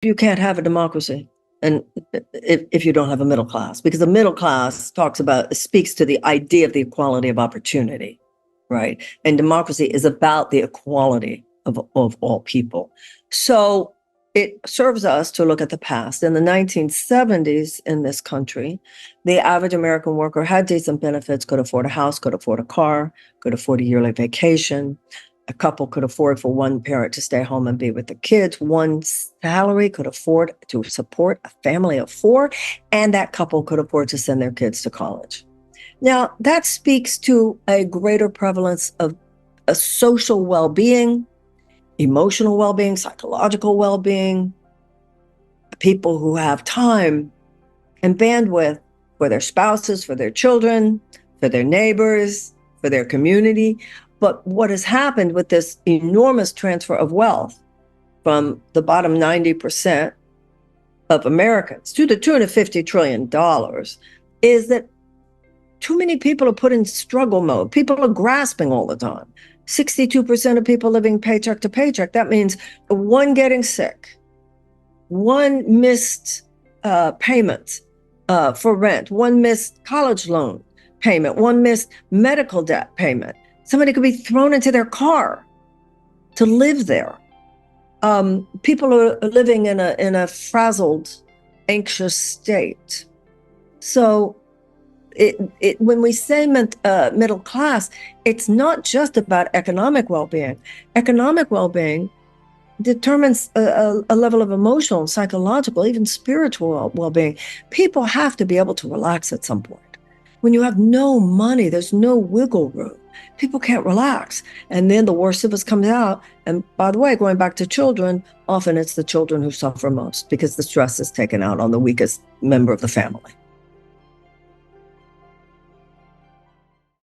you can't have a democracy, and if you don't have a middle class, because the middle class speaks to the idea of the equality of opportunity, right? And democracy is about the equality of all people. So it serves us to look at the past. In the 1970s in this country, the average American worker had decent benefits, could afford a house, could afford a car, could afford a yearly vacation. A couple could afford for one parent to stay home and be with the kids. One salary could afford to support a family of four, and that couple could afford to send their kids to college. Now, that speaks to a greater prevalence of a social well-being, emotional well-being, psychological well-being, people who have time and bandwidth for their spouses, for their children, for their neighbors, for their community. But what has happened with this enormous transfer of wealth from the bottom 90% of Americans to the $250 trillion is that too many people are put in struggle mode. People are grasping all the time. 62% of people living paycheck to paycheck. That means one getting sick, one missed payment for rent, one missed college loan payment, one missed medical debt payment. Somebody could be thrown into their car to live there. People are living in a frazzled, anxious state. So when we say middle class, it's not just about economic well-being. Economic well-being determines a level of emotional, psychological, even spiritual well-being. People have to be able to relax at some point. When you have no money, there's no wiggle room. People can't relax. And then the worst of us comes out. And by the way, going back to children, often it's the children who suffer most because the stress is taken out on the weakest member of the family.